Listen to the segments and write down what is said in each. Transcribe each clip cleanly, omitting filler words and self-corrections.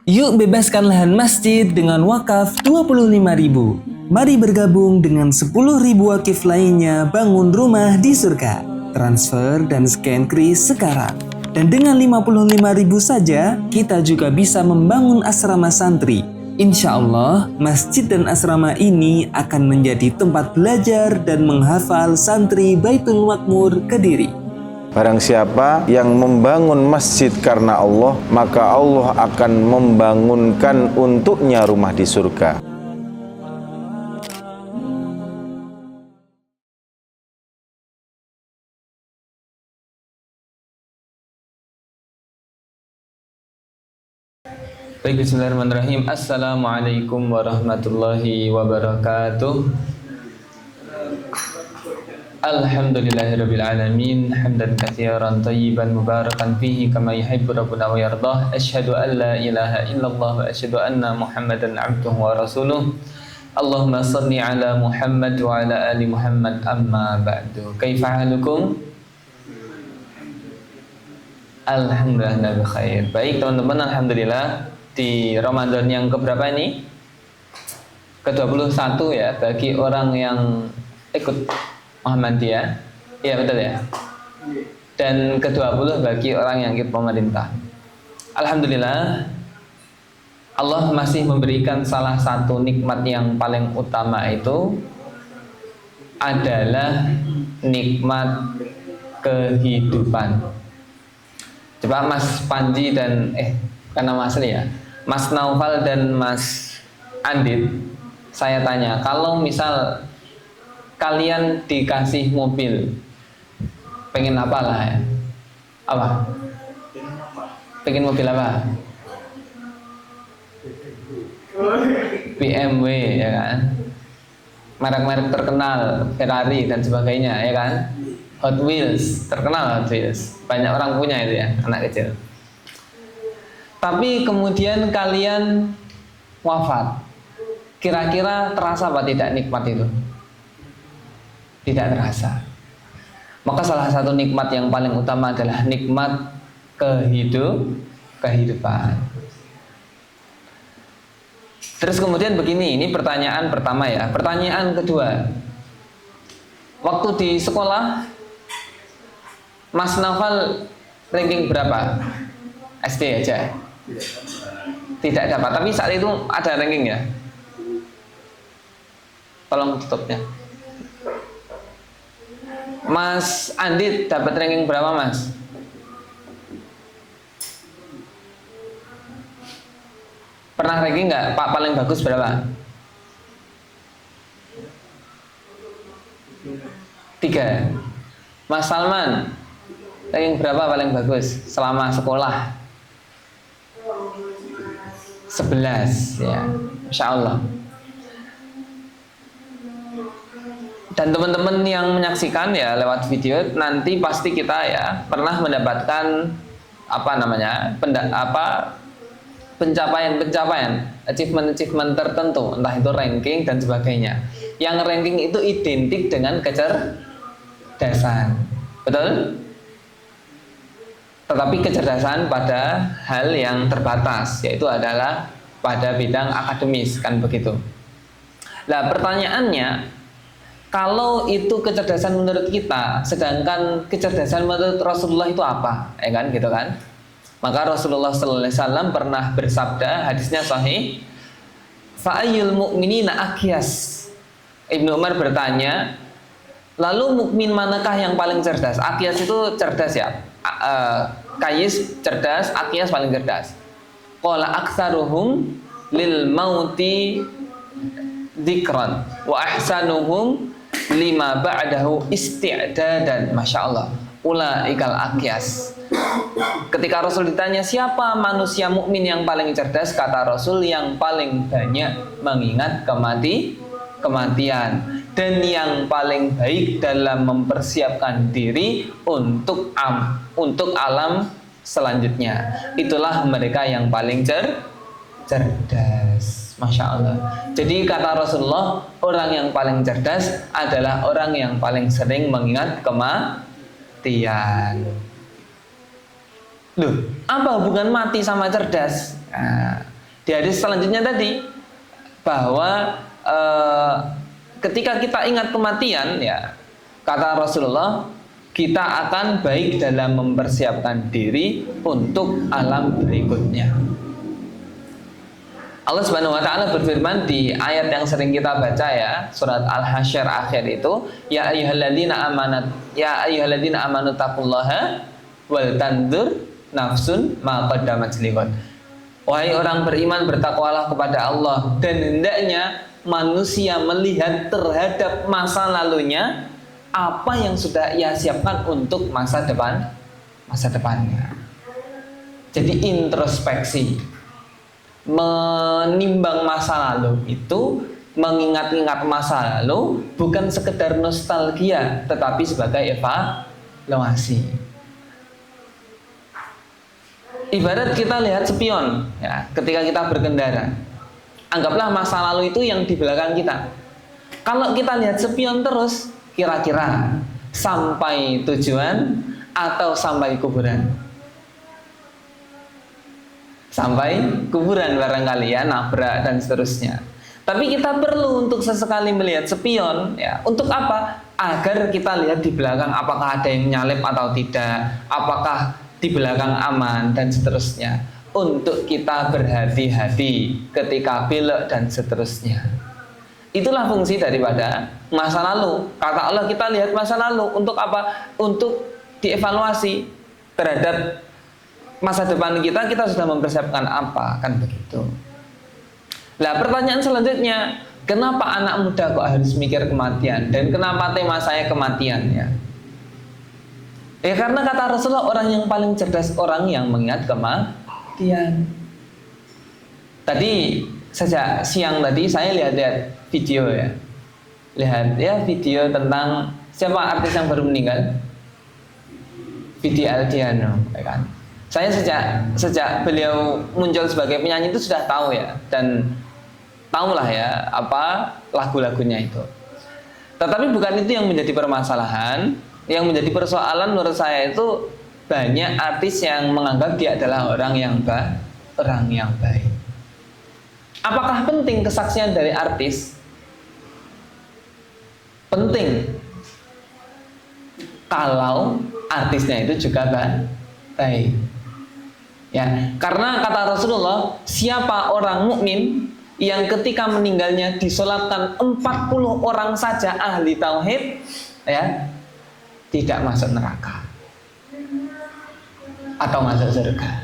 Yuk bebaskan lahan masjid dengan wakaf 25.000. Mari bergabung dengan 10.000 wakif lainnya bangun rumah di surga. Transfer dan scan kris sekarang. Dan dengan 55.000 saja, kita juga bisa membangun asrama santri. Insya Allah, masjid dan asrama ini akan menjadi tempat belajar dan menghafal santri Baitul Makmur Kediri. Barang siapa yang membangun masjid karena Allah, maka Allah akan membangunkan untuknya rumah di surga. Baik, bismillahirrahmanirrahim. Assalamualaikum warahmatullahi wabarakatuh. Alhamdulillahirabbil alamin, hamdan katsiran thayyiban mubarakan fihi kama yuhibbu rabbuna wa yardah. Asyhadu an la ilaha illallah wa asyhadu anna Muhammadan abduhu wa rasuluh. Allahumma shalli ala Muhammad wa ala ali Muhammad, amma ba'du. Kaifa halukum? Alhamdulillah bi khair. Baik teman-teman, alhamdulillah di Ramadan yang keberapa ini? Ke-21 ya, bagi orang yang ikut Muhammadiyah. Iya betul ya. Dan ke-20 bagi orang yang ikut pemerintah. Alhamdulillah, Allah masih memberikan salah satu nikmat yang paling utama, itu adalah nikmat kehidupan. Coba Mas Panji dan karena Mas ya, Mas Naufal dan Mas Andit, saya tanya, kalau misal kalian dikasih mobil, pengen apa lah ya? Apa? Pengen mobil apa? BMW ya kan? Merek-merek terkenal, Ferrari dan sebagainya ya kan? Hot Wheels, terkenal Hot Wheels. Banyak orang punya itu ya, anak kecil. Tapi kemudian kalian wafat. Kira-kira terasa apa tidak nikmat itu? Tidak terasa. Maka salah satu nikmat yang paling utama adalah nikmat kehidupan. Terus kemudian begini, ini pertanyaan pertama ya. Pertanyaan kedua, waktu di sekolah Mas Naufal ranking berapa? SD aja? Tidak dapat, tapi saat itu ada ranking ya? Tolong tutupnya. Mas Andit dapat ranking berapa, Mas? Pernah ranking nggak? Pak paling bagus berapa? 3. Mas Salman ranking berapa paling bagus selama sekolah? 11 ya, Masya Allah. Dan teman-teman yang menyaksikan ya lewat video, nanti pasti kita ya pernah mendapatkan pencapaian, achievement tertentu, entah itu ranking dan sebagainya. Yang ranking itu identik dengan kecerdasan, betul? Tetapi kecerdasan pada hal yang terbatas, yaitu adalah pada bidang akademis, kan begitu. Nah, pertanyaannya, kalau itu kecerdasan menurut kita, sedangkan kecerdasan menurut Rasulullah itu apa? Ya kan, gitu kan? Maka Rasulullah SAW pernah bersabda, hadisnya sahih, fa'ayyul mu'minina akyas. Ibnu Umar bertanya, lalu mukmin manakah yang paling cerdas? Akyas itu cerdas ya. Kayis cerdas, akyas paling cerdas. Qala aktsaruhum lil mauti dzikran wa ahsanuhum lima ba'dahu isti'dadan. Masya Allah, ulaikal akyas. Ketika Rasul ditanya siapa manusia mukmin yang paling cerdas, kata Rasul yang paling banyak mengingat kematian dan yang paling baik dalam mempersiapkan diri untuk alam selanjutnya. Itulah mereka yang paling cerdas. Masya Allah. Jadi kata Rasulullah, orang yang paling cerdas adalah orang yang paling sering mengingat kematian. Loh, apa hubungan mati sama cerdas? Nah, di hadis selanjutnya tadi bahwa ketika kita ingat kematian, ya kata Rasulullah, kita akan baik dalam mempersiapkan diri untuk alam berikutnya. Allah Subhanahu wa taala berfirman di ayat yang sering kita baca ya, surat Al-Hasyr akhir itu, ya ayyuhalladzina amanu taqullaha wal tandur nafsun ma qaddamat lighad. Wahai orang beriman, bertakwalah kepada Allah, dan hendaknya manusia melihat terhadap masa lalunya apa yang sudah ia siapkan untuk masa depannya. Jadi introspeksi, menimbang masa lalu itu, mengingat-ingat masa lalu bukan sekedar nostalgia, tetapi sebagai evaluasi. Ibarat kita lihat spion, ya, ketika kita berkendara. Anggaplah masa lalu itu yang di belakang kita. Kalau kita lihat spion terus, kira-kira sampai tujuan atau sampai kuburan? Sampai kuburan barangkali ya, nabrak dan seterusnya. Tapi kita perlu untuk sesekali melihat spion, ya. Untuk apa? Agar kita lihat di belakang apakah ada yang nyalip atau tidak, apakah di belakang aman dan seterusnya, untuk kita berhati-hati ketika belok dan seterusnya. Itulah fungsi daripada masa lalu. Kata Allah, kita lihat masa lalu untuk apa? Untuk dievaluasi terhadap masa depan kita sudah mempersiapkan apa, kan begitu. Nah, pertanyaan selanjutnya, kenapa anak muda kok harus mikir kematian, dan kenapa tema saya kematian, ya? Ya karena kata Rasulullah, orang yang paling cerdas orang yang mengingat kematian. Tadi sejak siang tadi saya lihat video ya. Lihat ya video tentang siapa artis yang baru meninggal? Vidi Aldiano, ya kan? Saya sejak beliau muncul sebagai penyanyi itu sudah tahu ya, dan tahulah ya apa lagu-lagunya itu. Tetapi bukan itu yang menjadi permasalahan. Yang menjadi persoalan menurut saya itu banyak artis yang menganggap dia adalah orang yang baik. Apakah penting kesaksian dari artis? Penting. Kalau artisnya itu juga baik. Ya, karena kata Rasulullah, siapa orang mukmin yang ketika meninggalnya disolatkan 40 orang saja ahli tauhid, ya, tidak masuk neraka atau masuk surga.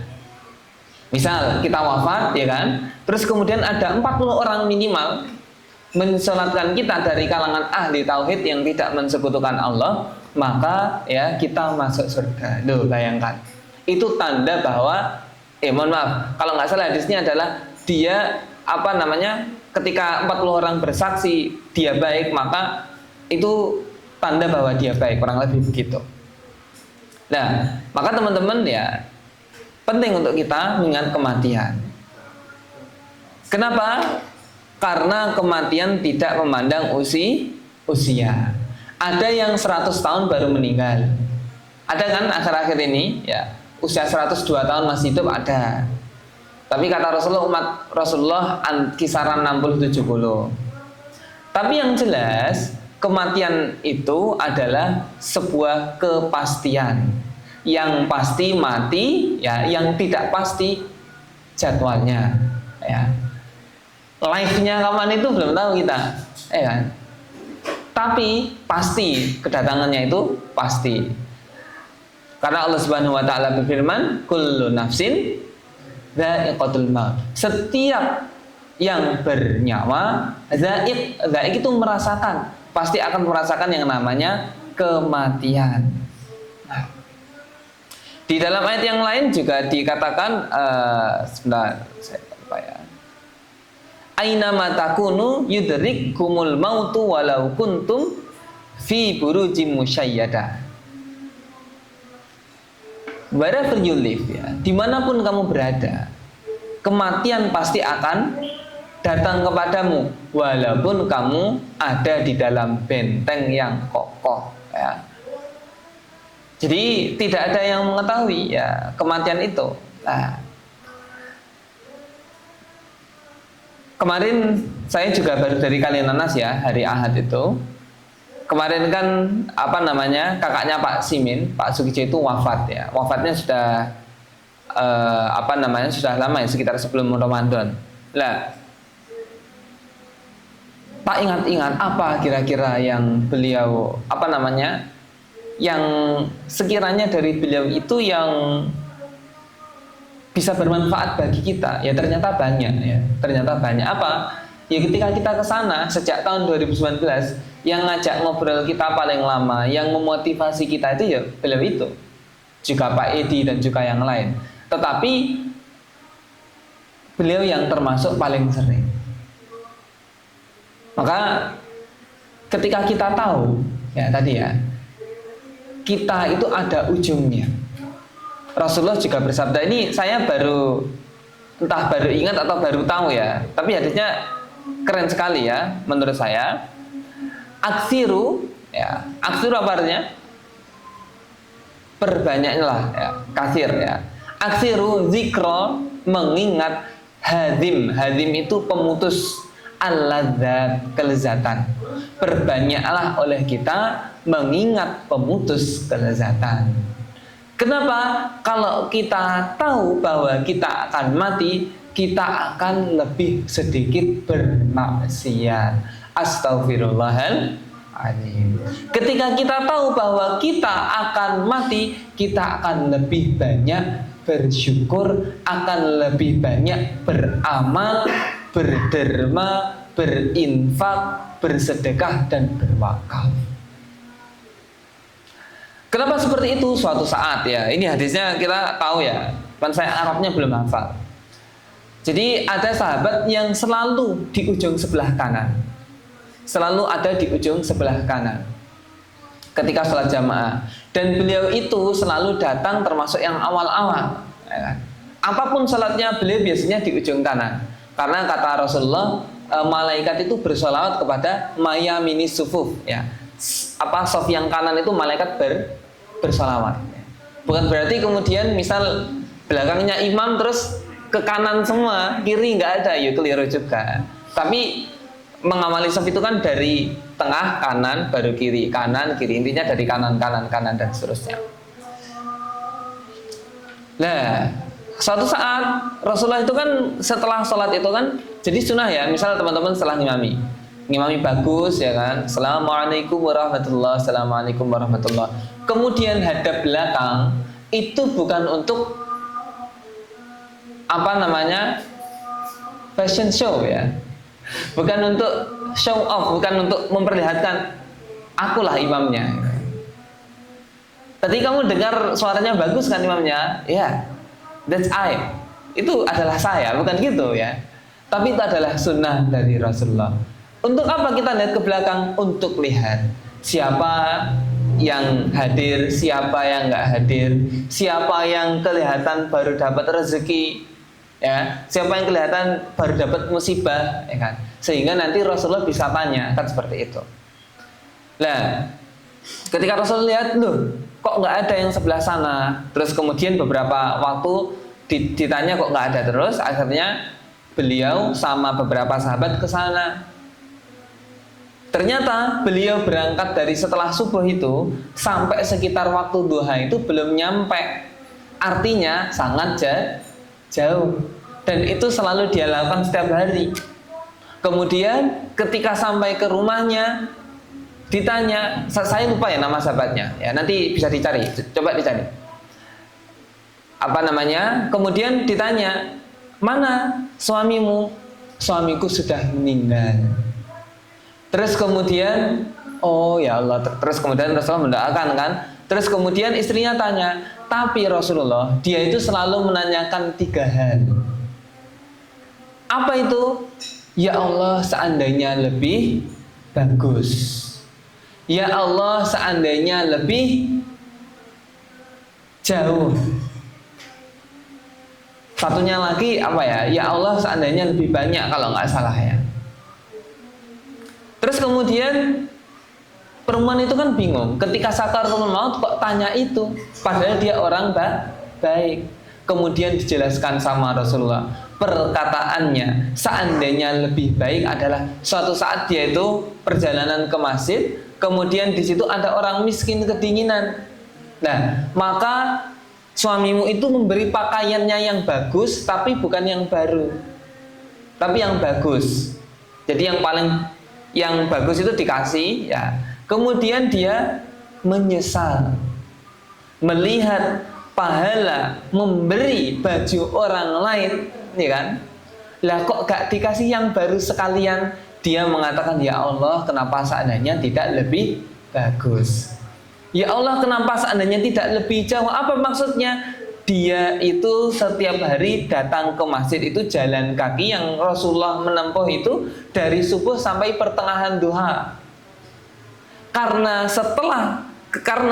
Misal kita wafat, ya kan, terus kemudian ada 40 orang minimal mensolatkan kita dari kalangan ahli tauhid yang tidak mensekutukan Allah, maka ya kita masuk surga. Loh, bayangkan. Itu tanda bahwa mohon maaf, kalau nggak salah hadisnya adalah dia ketika 40 orang bersaksi dia baik, maka itu tanda bahwa dia baik, kurang lebih begitu. Nah, maka teman-teman ya penting untuk kita mengingat kematian. Kenapa? Karena kematian tidak memandang usia. Ada yang 100 tahun baru meninggal. Ada kan akhir-akhir ini ya, usia 102 tahun masih hidup ada. Tapi kata Rasulullah, umat Rasulullah kisaran 60-70. Tapi yang jelas kematian itu adalah sebuah kepastian. Yang pasti mati, ya, yang tidak pasti jadwalnya, ya. Life-nya kapan itu belum tahu kita, ya kan? Tapi pasti kedatangannya itu pasti. Karena Allah Subhanahu wa taala berfirman, kullu nafsin dha'iqatul maut. Setiap yang bernyawa, dha'iq itu merasakan, pasti akan merasakan yang namanya kematian. Nah, di dalam ayat yang lain juga dikatakan, sebentar, saya lupa ya. Aina matakunu yudrikkumul mautu walau kuntum fi burujim musyayyada. Wherever you live, ya, dimanapun kamu berada, kematian pasti akan datang kepadamu, walaupun kamu ada di dalam benteng yang kokoh, ya. Jadi tidak ada yang mengetahui ya kematian itu. Nah, kemarin saya juga baru dari Kalinanas ya, hari Ahad itu. Kemarin kan kakaknya Pak Simin, Pak Sugijo itu wafat ya. Wafatnya sudah sudah lama ya, sekitar sebelum Ramadan. Lah, tak ingat-ingat apa kira-kira yang beliau yang sekiranya dari beliau itu yang bisa bermanfaat bagi kita. Ya ternyata banyak ya. Ternyata banyak apa? Ya ketika kita ke sana sejak tahun 2019, yang ngajak ngobrol kita paling lama, yang memotivasi kita itu ya beliau itu. Juga Pak Edi dan juga yang lain. Tetapi beliau yang termasuk paling sering. Maka ketika kita tahu ya tadi ya, kita itu ada ujungnya. Rasulullah juga bersabda, ini saya entah baru ingat atau baru tahu ya, tapi hadisnya keren sekali ya menurut saya. Aksiru apa artinya? Perbanyaklah ya, kasir ya. Aksiru zikro, mengingat hadim itu pemutus al-ladzat, kelezatan. Perbanyaklah oleh kita mengingat pemutus kelezatan. Kenapa? Kalau kita tahu bahwa kita akan mati, kita akan lebih sedikit bermaksiat. Astaghfirullahaladzim. Ketika kita tahu bahwa kita akan mati, kita akan lebih banyak bersyukur, akan lebih banyak beramal, berderma, berinfak, bersedekah, dan berwakaf. Kenapa seperti itu? Suatu saat ya, ini hadisnya kita tahu ya, kan saya Arabnya belum hafal. Jadi ada sahabat yang selalu di ujung sebelah kanan, selalu ada di ujung sebelah kanan ketika sholat jamaah, dan beliau itu selalu datang termasuk yang awal-awal ya kan? Apapun sholatnya beliau biasanya di ujung kanan, karena kata Rasulullah, malaikat itu bersolawat kepada mayamini sufuf ya, sof yang kanan itu malaikat bersolawat. Bukan berarti kemudian misal belakangnya imam terus ke kanan semua, kiri nggak ada, ya keliru juga. Tapi mengamali sof itu kan dari tengah, kanan, baru kiri, kanan, kiri, intinya dari kanan, dan seterusnya. Nah, suatu saat Rasulullah itu kan setelah sholat itu kan jadi sunnah ya, misal teman-teman setelah ngimami bagus ya kan, Assalamualaikum warahmatullahi, Assalamualaikum warahmatullahi. Kemudian hadap belakang itu bukan untuk fashion show ya, bukan untuk show off, bukan untuk memperlihatkan akulah imamnya. Tadi kamu dengar suaranya bagus kan imamnya, ya, that's I, itu adalah saya, bukan gitu ya. Tapi itu adalah sunnah dari Rasulullah. Untuk apa kita lihat ke belakang? Untuk lihat siapa yang hadir, siapa yang nggak hadir, siapa yang kelihatan baru dapat rezeki, ya, siapa yang kelihatan baru dapat musibah, ya kan? Sehingga nanti Rasulullah bisa tanya, kan seperti itu. Nah, ketika Rasulullah lihat, loh, kok nggak ada yang sebelah sana? Terus kemudian beberapa waktu ditanya kok nggak ada terus, akhirnya beliau sama beberapa sahabat ke sana. Ternyata beliau berangkat dari setelah subuh itu sampai sekitar waktu duha itu belum nyampe. Artinya sangat jauh. Dan itu selalu dia lakukan setiap hari. Kemudian ketika sampai ke rumahnya ditanya, saya lupa ya nama sahabatnya. Ya, nanti bisa dicari, coba dicari. Kemudian ditanya, "Mana suamimu?" "Suamiku sudah meninggal." Terus kemudian, oh ya Allah, terus kemudian Rasulullah mendoakan kan. Terus kemudian istrinya tanya, tapi Rasulullah, dia itu selalu menanyakan 3 hal. Apa itu? Ya Allah, seandainya lebih bagus. Ya Allah, seandainya lebih jauh. Satunya lagi apa ya? Ya Allah, seandainya lebih banyak, kalau nggak salah ya. Terus kemudian perempuan itu kan bingung, ketika sakaratul maut kok tanya itu, padahal dia orang baik. Kemudian dijelaskan sama Rasulullah, perkataannya seandainya lebih baik adalah suatu saat dia itu perjalanan ke masjid, kemudian di situ ada orang miskin kedinginan. Nah, maka suamimu itu memberi pakaiannya yang bagus, tapi bukan yang baru, tapi yang bagus. Jadi yang bagus itu dikasih, ya. Kemudian dia menyesal melihat pahala memberi baju orang lain, ya kan? Lah kok gak dikasih yang baru sekalian? Dia mengatakan, ya Allah, kenapa seandainya tidak lebih bagus? Ya Allah, kenapa seandainya tidak lebih jauh? Apa maksudnya? Dia itu setiap hari datang ke masjid itu jalan kaki yang Rasulullah menempuh itu dari subuh sampai pertengahan duha. Karena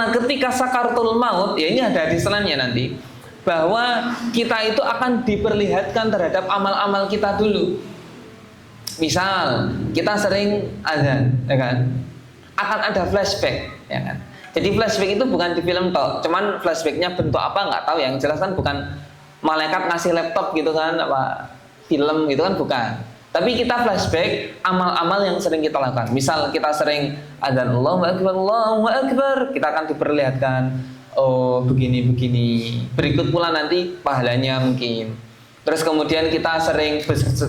ketika sakaratul maut, ya ini ada di selanjutnya nanti, bahwa kita itu akan diperlihatkan terhadap amal-amal kita dulu. Misal kita sering azan, ya kan? Akan ada flashback, ya kan? Jadi flashback itu bukan di film toh, cuman flashbacknya bentuk apa nggak tahu. Yang jelas kan bukan malaikat ngasih laptop gitu kan, apa film gitu kan, bukan. Tapi kita flashback amal-amal yang sering kita lakukan. Misal kita sering adzan Allahu Akbar, kita akan diperlihatkan, oh begini-begini. Berikut pula nanti pahalanya mungkin. Terus kemudian kita sering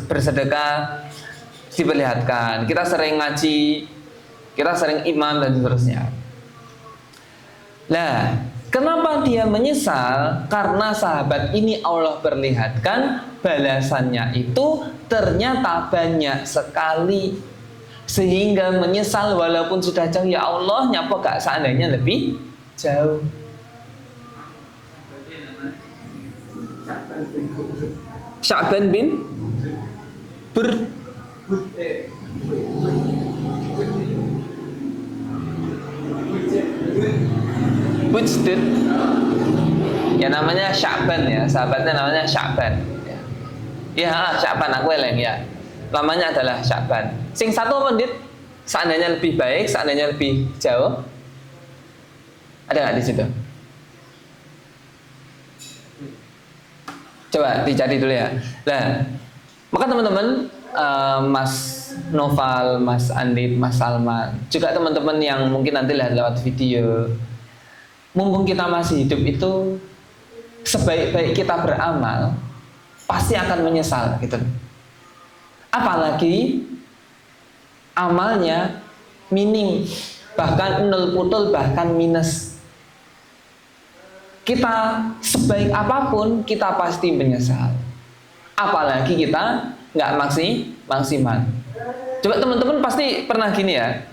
bersedekah, diperlihatkan. Kita sering ngaji, kita sering iman dan seterusnya. Nah, kenapa dia menyesal? Karena sahabat ini Allah perlihatkan balasannya itu ternyata banyak sekali, sehingga menyesal walaupun sudah jauh. Ya Allah, nyapa gak seandainya lebih jauh. Sya'ban bin Bujdud, ya namanya Sya'ban, ya sahabatnya namanya Sya'ban, ya Sya'ban, aku eleng ya, namanya adalah Sya'ban. Sing satu apa Dit? Seandainya lebih baik, seandainya lebih jauh, ada nggak di situ? Coba dicari dulu ya. Nah, maka teman-teman, Mas Noval, Mas Andit, Mas Salman, juga teman-teman yang mungkin nanti lihat lewat video, mumpung kita masih hidup itu, sebaik-baik kita beramal pasti akan menyesal gitu. Apalagi amalnya minim, bahkan nol putul, bahkan minus. Kita sebaik apapun kita pasti menyesal. Apalagi kita nggak maksimal. Coba teman-teman pasti pernah gini ya.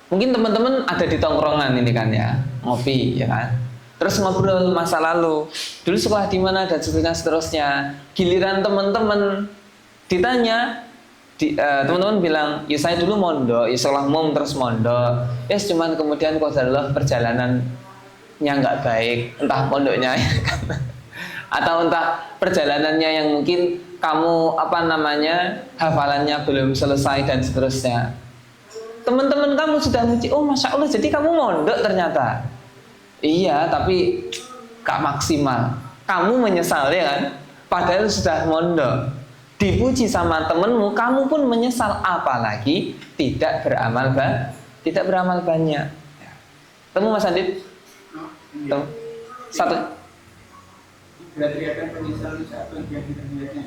Mungkin teman-teman ada di tongkrongan ini kan ya, ngopi ya kan. Terus ngobrol masa lalu, dulu sekolah di mana dan seterusnya. Giliran teman-teman ditanya, teman-teman bilang, ya saya dulu mondok, ya sekolah umum terus mondok. Ya cuman kemudian qadarullah perjalanannya nggak baik, entah pondoknya ya kan. Atau entah perjalanannya yang mungkin kamu hafalannya belum selesai dan seterusnya. Teman-teman kamu sudah muji, oh masya Allah, jadi kamu mondok ternyata. Iya, tapi gak maksimal. Kamu menyesal ya kan? Padahal sudah mondok. Dipuji sama temenmu, kamu pun menyesal. Apalagi tidak beramal banyak. Temu Mas Andit? Temu? Satu. Berarti akan penyesalan saat bagian terlihatnya.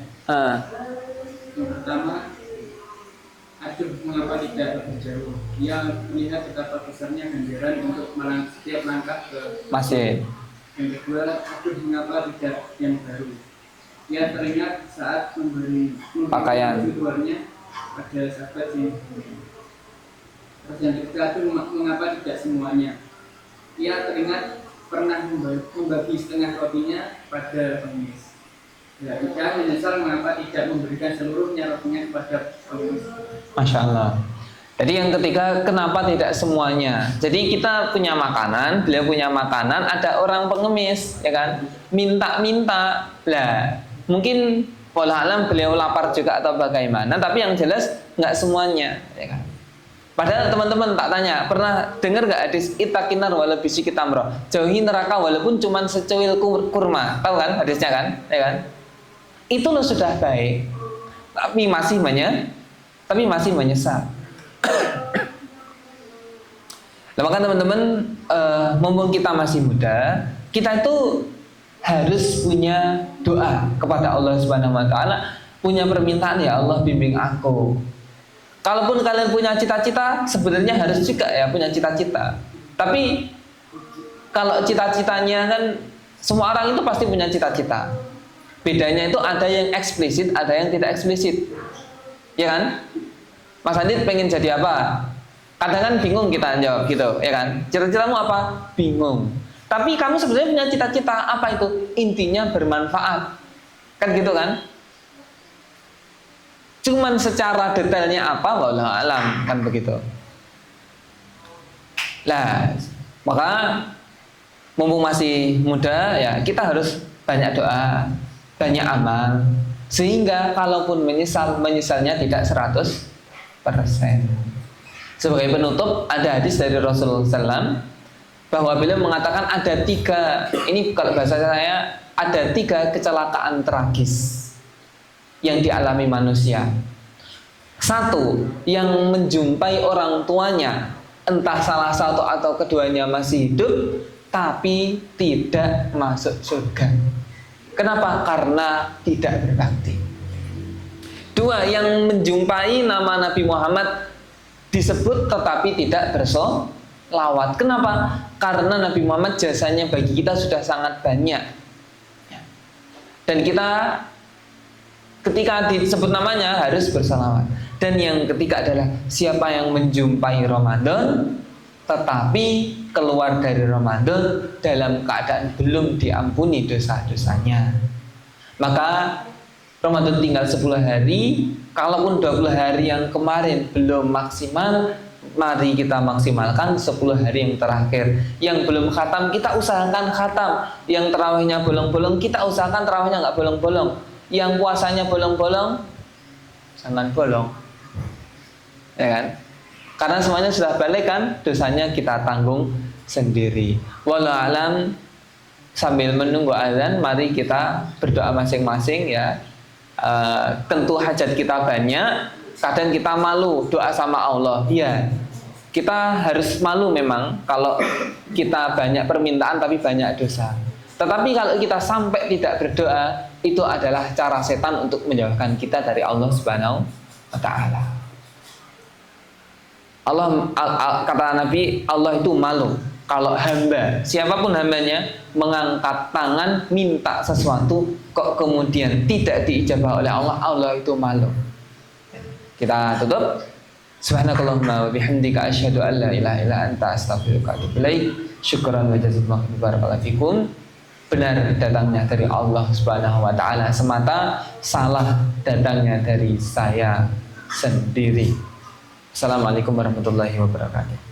Yang pertama, aduh, mengapa tidak lebih jauh? Dia melihat betapa besarnya ganjaran untuk setiap langkah ke masjid. Yang kedua, aduh, mengapa tidak yang baru? Dia teringat saat memberi pakaian keluarnya pada sahabat yang terus yang ketiga, aduh, mengapa tidak semuanya? Dia teringat pernah membagi setengah rotinya pada pengemis. Ya, kita menyesal mengapa tidak memberikan seluruhnya rotinya kepada pengemis. Masya Allah. Jadi yang ketiga, kenapa tidak semuanya? Jadi kita punya makanan, beliau punya makanan, ada orang pengemis, ya kan? Minta-minta, lah mungkin walau alam beliau lapar juga atau bagaimana, tapi yang jelas nggak semuanya, ya kan? Padahal teman-teman tak tanya, pernah dengar gak hadis itakinar wala bisi kitamro, jauhi neraka walaupun cuma secuil kurma, tahu kan hadisnya kan, ya kan? Itu loh sudah baik, tapi masih menyesal. Nah, maka teman-teman, mumpung kita masih muda, kita itu harus punya doa kepada Allah Subhanahu Wa Taala, punya permintaan, ya Allah bimbing aku. Kalaupun kalian punya cita-cita, sebenarnya harus juga ya punya cita-cita. Tapi kalau cita-citanya kan semua orang itu pasti punya cita-cita. Bedanya itu ada yang eksplisit, ada yang tidak eksplisit. Ya kan? Mas Adit pengen jadi apa? Kadang kan bingung kita jawab gitu, ya kan? Cita-citamu apa? Bingung. Tapi kamu sebenarnya punya cita-cita apa itu? Intinya bermanfaat. Kan gitu kan? Cuman secara detailnya apa, wallahu alam, kan begitu. Lah, maka mumpung masih muda ya kita harus banyak doa, banyak amal, sehingga kalaupun menyesalnya tidak 100%. Sebagai penutup, ada hadis dari Rasulullah SAW bahwa beliau mengatakan ada 3, ini kalau bahasa saya, ada 3 kecelakaan tragis yang dialami manusia. 1, yang menjumpai orang tuanya, entah salah satu atau keduanya masih hidup, tapi tidak masuk surga. Kenapa? Karena tidak berbakti. 2, yang menjumpai nama Nabi Muhammad disebut tetapi tidak bersolawat. Kenapa? Karena Nabi Muhammad jasanya bagi kita sudah sangat banyak. Dan kita ketika disebut namanya harus bersalawat. Dan yang ketiga adalah siapa yang menjumpai Ramadan tetapi keluar dari Ramadan dalam keadaan belum diampuni dosa-dosanya. Maka Ramadan tinggal 10 hari, kalaupun 20 hari yang kemarin belum maksimal, mari kita maksimalkan 10 hari yang terakhir. Yang belum khatam, kita usahakan khatam. Yang tarawihnya bolong-bolong, kita usahakan tarawihnya nggak bolong-bolong. Yang puasanya bolong-bolong, jangan bolong, ya kan? Karena semuanya sudah balik kan, dosanya kita tanggung sendiri. Wallahu alam. Sambil menunggu azan, mari kita berdoa masing-masing ya. Tentu hajat kita banyak, kadang kita malu doa sama Allah. Iya, kita harus malu memang kalau kita banyak permintaan tapi banyak dosa. Tetapi kalau kita sampai tidak berdoa, itu adalah cara setan untuk menjauhkan kita dari Allah Subhanahu wa Ta'ala. Kata Nabi, Allah itu malu kalau hamba, siapapun hambanya, mengangkat tangan minta sesuatu kok kemudian tidak diijabah oleh Allah, Allah itu malu. Kita tutup. Subhanakallahumma wa bihamdika asyhadu an la ilaha illa anta astaghfiruka wa atubu ilaik. Syukran wa jazakumullahu barakallahu fikum. Benar datangnya dari Allah Subhanahu wa Ta'ala semata, salah datangnya dari saya sendiri. Assalamualaikum warahmatullahi wabarakatuh.